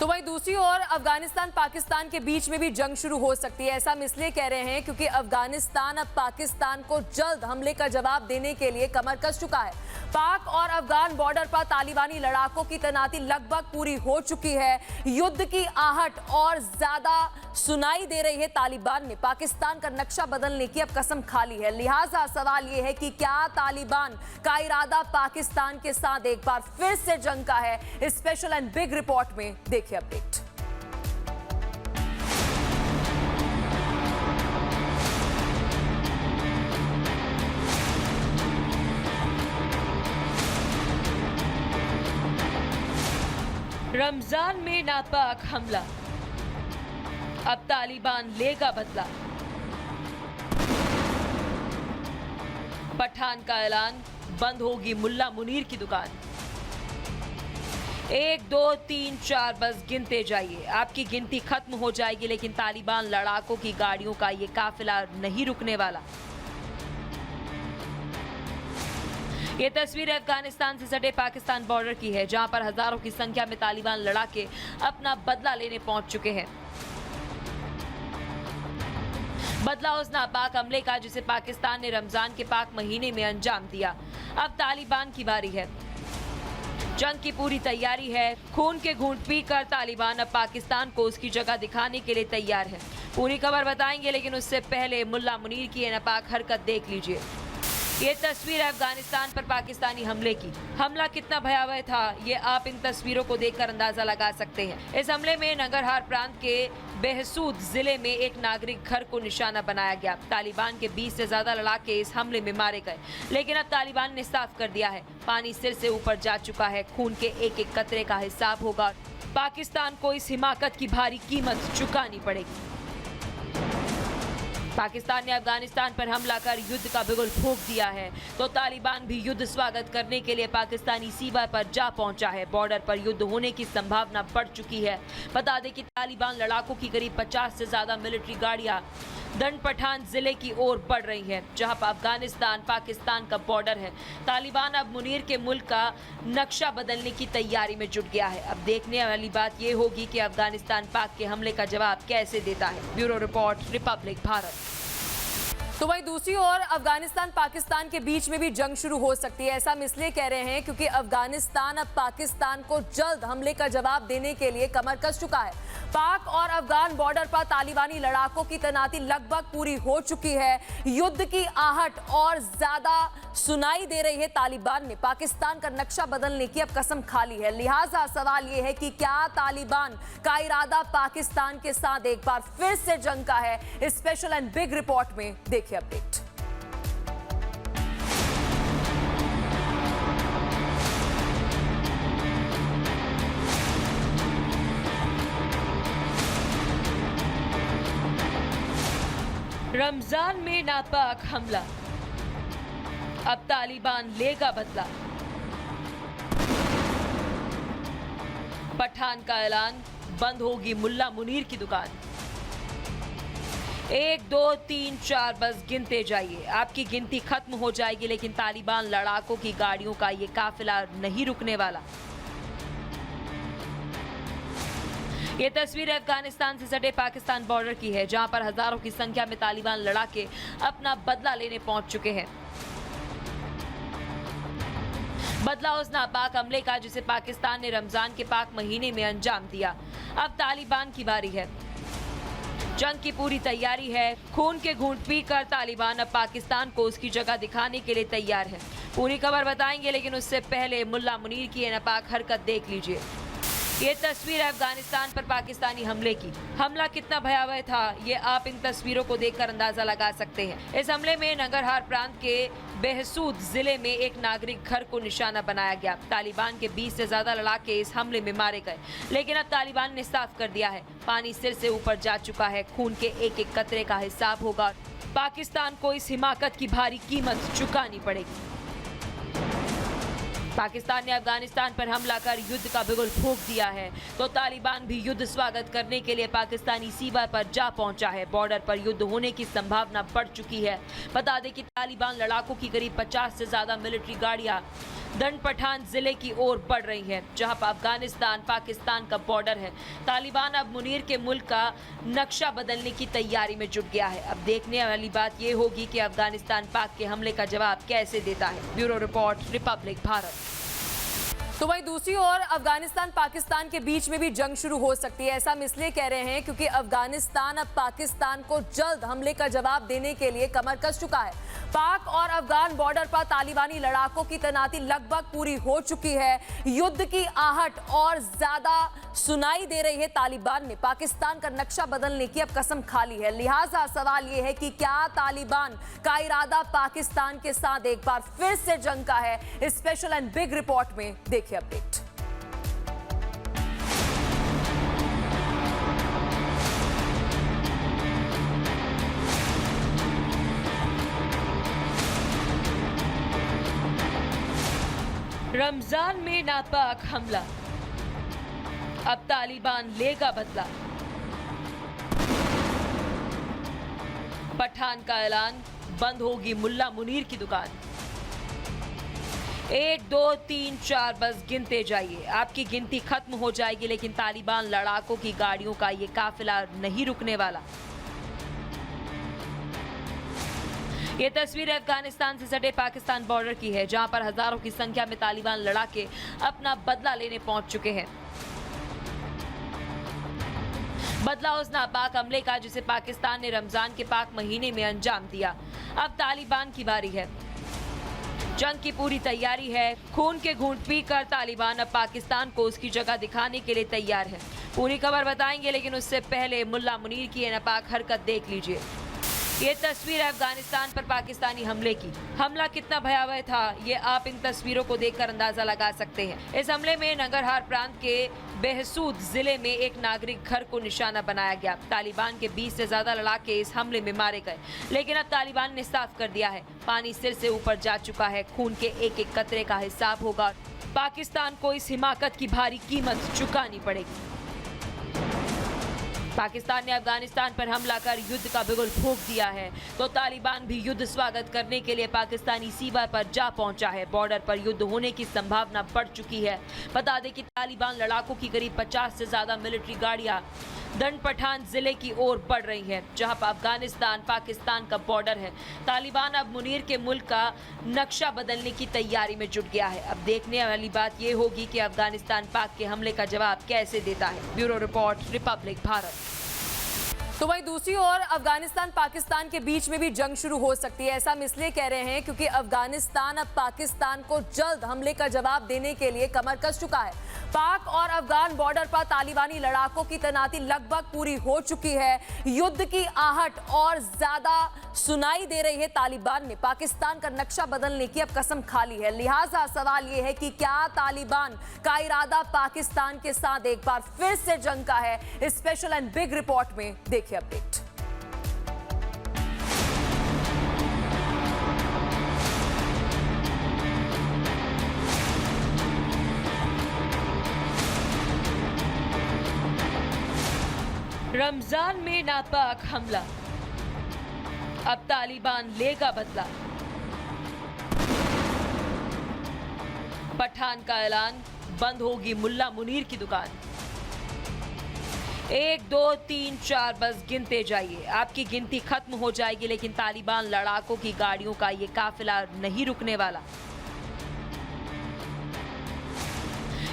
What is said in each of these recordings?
तो वहीं दूसरी ओर अफगानिस्तान पाकिस्तान के बीच में भी जंग शुरू हो सकती है। ऐसा हम इसलिए कह रहे हैं क्योंकि अफगानिस्तान अब पाकिस्तान को जल्द हमले का जवाब देने के लिए कमर कस चुका है। पाक और अफगान बॉर्डर पर तालिबानी लड़ाकों की तैनाती लगभग पूरी हो चुकी है। युद्ध की आहट और ज्यादा सुनाई दे रही है। तालिबान ने पाकिस्तान का नक्शा बदलने की अब कसम खा ली है। लिहाजा सवाल यह है कि क्या तालिबान का इरादा पाकिस्तान के साथ एक बार फिर से जंग का है। इस स्पेशल एंड बिग रिपोर्ट में देखिए अपडेट। रमजान में नापाक हमला, अब तालिबान लेगा बदला। पठान का ऐलान, बंद होगी मुल्ला मुनीर की दुकान। 1 2 3 4 बस गिनते जाइए, आपकी गिनती खत्म हो जाएगी, लेकिन तालिबान लड़ाकों की गाड़ियों का ये काफिला नहीं रुकने वाला। ये तस्वीर अफगानिस्तान से सटे पाकिस्तान बॉर्डर की है, जहां पर हजारों की संख्या में तालिबान लड़ाके अपना बदला लेने पहुंच चुके हैं। बदला उस नापाक हमले का जिसे पाकिस्तान ने रमजान के पाक महीने में अंजाम दिया। अब तालिबान की बारी है। जंग की पूरी तैयारी है। खून के घूंट पीकर तालिबान अब पाकिस्तान को उसकी जगह दिखाने के लिए तैयार है। पूरी खबर बताएंगे, लेकिन उससे पहले मुल्ला मुनीर की ये नापाक हरकत देख लीजिए। ये तस्वीर है अफगानिस्तान पर पाकिस्तानी हमले की। हमला कितना भयावह था, ये आप इन तस्वीरों को देखकर अंदाजा लगा सकते हैं। इस हमले में नंगरहार प्रांत के बेहसूद जिले में एक नागरिक घर को निशाना बनाया गया। तालिबान के 20 से ज्यादा लड़ाके इस हमले में मारे गए, लेकिन अब तालिबान ने साफ कर दिया है, पानी सिर से ऊपर जा चुका है। खून के एक एक कतरे का हिसाब होगा। पाकिस्तान को इस हिमाकत की भारी कीमत चुकानी पड़ेगी। पाकिस्तान ने अफगानिस्तान पर हमला कर युद्ध का बिगुल फूंक दिया है, तो तालिबान भी युद्ध स्वागत करने के लिए पाकिस्तानी सीमा पर जा पहुंचा है। बॉर्डर पर युद्ध होने की संभावना बढ़ चुकी है। बता दें कि तालिबान लड़ाकों की करीब 50 से ज्यादा मिलिट्री गाड़ियां दंड पठान जिले की ओर बढ़ रही है, जहां पर अफगानिस्तान पाकिस्तान का बॉर्डर है। तालिबान अब मुनीर के मुल्क का नक्शा बदलने की तैयारी में जुट गया है। अब देखने वाली बात यह होगी कि अफगानिस्तान पाक के हमले का जवाब कैसे देता है। Bureau report, Republic Bharat. तो वहीं दूसरी ओर अफगानिस्तान पाकिस्तान के बीच में भी जंग शुरू हो सकती है। ऐसा हम इसलिए कह रहे हैं क्योंकि अफगानिस्तान अब पाकिस्तान को जल्द हमले का जवाब देने के लिए कमर कस चुका है। पाक और अफगान बॉर्डर पर तालिबानी लड़ाकों की तैनाती लगभग पूरी हो चुकी है। युद्ध की आहट और ज्यादा सुनाई दे रही है। तालिबान ने पाकिस्तान का नक्शा बदलने की अब कसम खा ली है। लिहाजा सवाल यह है कि क्या तालिबान का इरादा पाकिस्तान के साथ एक बार फिर से जंग का है। इस स्पेशल एंड बिग रिपोर्ट में देखिए अपडेट। रमजान में नापाक हमला, अब तालिबान लेगा बदला। पठान का ऐलान, बंद होगी मुल्ला मुनीर की दुकान। 1 2 3 4 बस गिनते जाइए, आपकी गिनती खत्म हो जाएगी, लेकिन तालिबान लड़ाकों की गाड़ियों का ये काफिला नहीं रुकने वाला। ये तस्वीर अफगानिस्तान से सटे पाकिस्तान बॉर्डर की है, जहां पर हजारों की संख्या में तालिबान लड़ाके अपना बदला लेने पहुंच चुके हैं। बदला उस नापाक हमले का जिसे पाकिस्तान ने रमजान के पाक महीने में अंजाम दिया। अब तालिबान की बारी है। जंग की पूरी तैयारी है। खून के घूंट पीकर तालिबान अब पाकिस्तान को उसकी जगह दिखाने के लिए तैयार है। पूरी खबर बताएंगे, लेकिन उससे पहले मुल्ला मुनीर की ये नापाक हरकत देख लीजिए। ये तस्वीर है अफगानिस्तान पर पाकिस्तानी हमले की। हमला कितना भयावह था, ये आप इन तस्वीरों को देखकर अंदाजा लगा सकते हैं। इस हमले में नंगरहार प्रांत के बेहसूद जिले में एक नागरिक घर को निशाना बनाया गया। तालिबान के 20 से ज्यादा लड़ाके इस हमले में मारे गए, लेकिन अब तालिबान ने साफ कर दिया है, पानी सिर से ऊपर जा चुका है। खून के एक एक कतरे का हिसाब होगा। पाकिस्तान को इस हिमाकत की भारी कीमत चुकानी पड़ेगी। पाकिस्तान ने अफगानिस्तान पर हमला कर युद्ध का बिगुल फूंक दिया है, तो तालिबान भी युद्ध स्वागत करने के लिए पाकिस्तानी सीमा पर जा पहुंचा है। बॉर्डर पर युद्ध होने की संभावना बढ़ चुकी है। बता दें कि तालिबान लड़ाकों की करीब 50 से ज्यादा मिलिट्री गाड़ियां दंड पठान जिले की ओर बढ़ रही है, जहां पर अफगानिस्तान पाकिस्तान का बॉर्डर है। तालिबान अब मुनीर के मुल्क का नक्शा बदलने की तैयारी में जुट गया है। अब देखने वाली बात यह होगी कि अफगानिस्तान पाक के हमले का जवाब कैसे देता है। Bureau report, Republic Bharat. तो वहीं दूसरी ओर अफगानिस्तान पाकिस्तान के बीच में भी जंग शुरू हो सकती है। ऐसा हम इसलिए कह रहे हैं क्योंकि अफगानिस्तान अब पाकिस्तान को जल्द हमले का जवाब देने के लिए कमर कस चुका है। पाक और अफगान बॉर्डर पर तालिबानी लड़ाकों की तैनाती लगभग पूरी हो चुकी है। युद्ध की आहट और ज्यादा सुनाई दे रही है। तालिबान ने पाकिस्तान का नक्शा बदलने की अब कसम खा ली है। लिहाजा सवाल यह है कि क्या तालिबान का इरादा पाकिस्तान के साथ एक बार फिर से जंग का है। स्पेशल एंड बिग रिपोर्ट में देखिए अपडेट। रमजान में नापाक हमला, अब तालिबान लेगा बदला। पठान का ऐलान, बंद होगी मुल्ला मुनीर की दुकान। 1 2 3 4 बस गिनते जाइए, आपकी गिनती खत्म हो जाएगी, लेकिन तालिबान लड़ाकों की गाड़ियों का ये काफिला नहीं रुकने वाला। ये तस्वीर अफगानिस्तान से सटे पाकिस्तान बॉर्डर की है, जहां पर हजारों की संख्या में तालिबान लड़ाके अपना बदला लेने पहुंच चुके हैं। बदला उस नापाक हमले का जिसे पाकिस्तान ने रमजान के पाक महीने में अंजाम दिया। अब तालिबान की बारी है। जंग की पूरी तैयारी है। खून के घूंट पीकर तालिबान अब पाकिस्तान को उसकी जगह दिखाने के लिए तैयार है। पूरी खबर बताएंगे, लेकिन उससे पहले मुल्ला मुनीर की ये नापाक हरकत देख लीजिए। ये तस्वीर है अफगानिस्तान पर पाकिस्तानी हमले की। हमला कितना भयावह था, ये आप इन तस्वीरों को देखकर अंदाजा लगा सकते हैं। इस हमले में नंगरहार प्रांत के बेहसूद जिले में एक नागरिक घर को निशाना बनाया गया। तालिबान के 20 से ज्यादा लड़ाके इस हमले में मारे गए, लेकिन अब तालिबान ने साफ कर दिया है, पानी सिर से ऊपर जा चुका है। खून के एक एक कतरे का हिसाब होगा। पाकिस्तान को इस हिमाकत की भारी कीमत चुकानी पड़ेगी। पाकिस्तान ने अफगानिस्तान पर हमला कर युद्ध का बिगुल फूंक दिया है, तो तालिबान भी युद्ध स्वागत करने के लिए पाकिस्तानी सीमा पर जा पहुंचा है। बॉर्डर पर युद्ध होने की संभावना बढ़ चुकी है। बता दें कि तालिबान लड़ाकों की करीब 50 से ज्यादा मिलिट्री गाड़ियां दंड पठान जिले की ओर बढ़ रही है, जहां पर अफगानिस्तान पाकिस्तान का बॉर्डर है। तालिबान अब मुनीर के मुल्क का नक्शा बदलने की तैयारी में जुट गया है। अब देखने वाली बात यह होगी कि अफगानिस्तान पाक के हमले का जवाब कैसे देता है। Bureau report, Republic Bharat. तो वहीं दूसरी ओर अफगानिस्तान पाकिस्तान के बीच में भी जंग शुरू हो सकती है। ऐसा हम इसलिए कह रहे हैं क्योंकि अफगानिस्तान अब पाकिस्तान को जल्द हमले का जवाब देने के लिए कमर कस चुका है। पाक और अफगान बॉर्डर पर तालिबानी लड़ाकों की तैनाती लगभग पूरी हो चुकी है। युद्ध की आहट और ज्यादा सुनाई दे रही है। तालिबान ने पाकिस्तान का नक्शा बदलने की अब कसम खा ली है। लिहाजा सवाल यह है कि क्या तालिबान का इरादा पाकिस्तान के साथ एक बार फिर से जंग का है। स्पेशल एंड बिग रिपोर्ट में देखिए अपडेट। रमजान में नापाक हमला, अब तालिबान लेगा बदला। पठान का ऐलान, बंद होगी मुल्ला मुनीर की दुकान। 1 2 3 4 बस गिनते जाइए, आपकी गिनती खत्म हो जाएगी, लेकिन तालिबान लड़ाकों की गाड़ियों का ये काफिला नहीं रुकने वाला।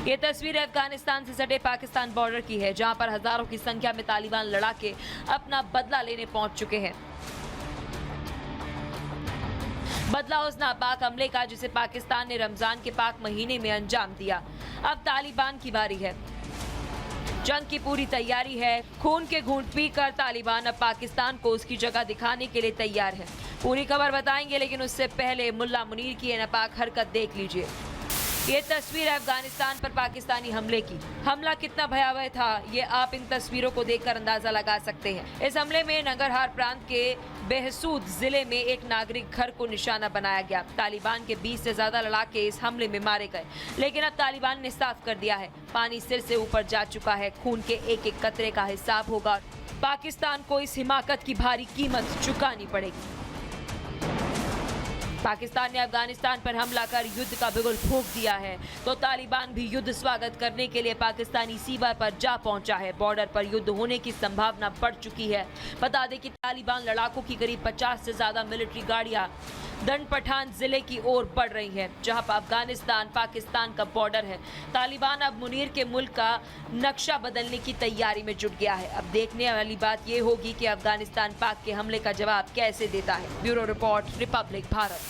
ये तस्वीर अफगानिस्तान से सटे पाकिस्तान बॉर्डर की है, जहां पर हजारों की संख्या में तालिबान लड़ाके अपना बदला लेने पहुंच चुके हैं। बदला उस नापाक हमले का जिसे पाकिस्तान ने रमजान के पाक महीने में अंजाम दिया। अब तालिबान की बारी है। जंग की पूरी तैयारी है। खून के घूंट पीकर तालिबान अब पाकिस्तान को उसकी जगह दिखाने के लिए तैयार है। पूरी खबर बताएंगे, लेकिन उससे पहले मुल्ला मुनीर की ये नापाक हरकत देख लीजिए। ये तस्वीर है अफगानिस्तान पर पाकिस्तानी हमले की। हमला कितना भयावह था ये आप इन तस्वीरों को देखकर अंदाजा लगा सकते हैं। इस हमले में नंगरहार प्रांत के बेहसूद जिले में एक नागरिक घर को निशाना बनाया गया। तालिबान के 20 से ज्यादा लड़ाके इस हमले में मारे गए, लेकिन अब तालिबान ने साफ कर दिया है, पानी सिर से ऊपर जा चुका है। खून के एक एक कतरे का हिसाब होगा। पाकिस्तान को इस हिमाकत की भारी कीमत चुकानी पड़ेगी। पाकिस्तान ने अफगानिस्तान पर हमला कर युद्ध का बिगुल फूंक दिया है, तो तालिबान भी युद्ध स्वागत करने के लिए पाकिस्तानी सीमा पर जा पहुंचा है। बॉर्डर पर युद्ध होने की संभावना बढ़ चुकी है। बता दें कि तालिबान लड़ाकों की करीब 50 से ज्यादा मिलिट्री गाड़ियां दंड पठान जिले की ओर बढ़ रही है, जहां पर अफगानिस्तान पाकिस्तान का बॉर्डर है। तालिबान अब मुनीर के मुल्क का नक्शा बदलने की तैयारी में जुट गया है। अब देखने वाली बात यह होगी कि अफगानिस्तान पाक के हमले का जवाब कैसे देता है। Bureau report, Republic Bharat.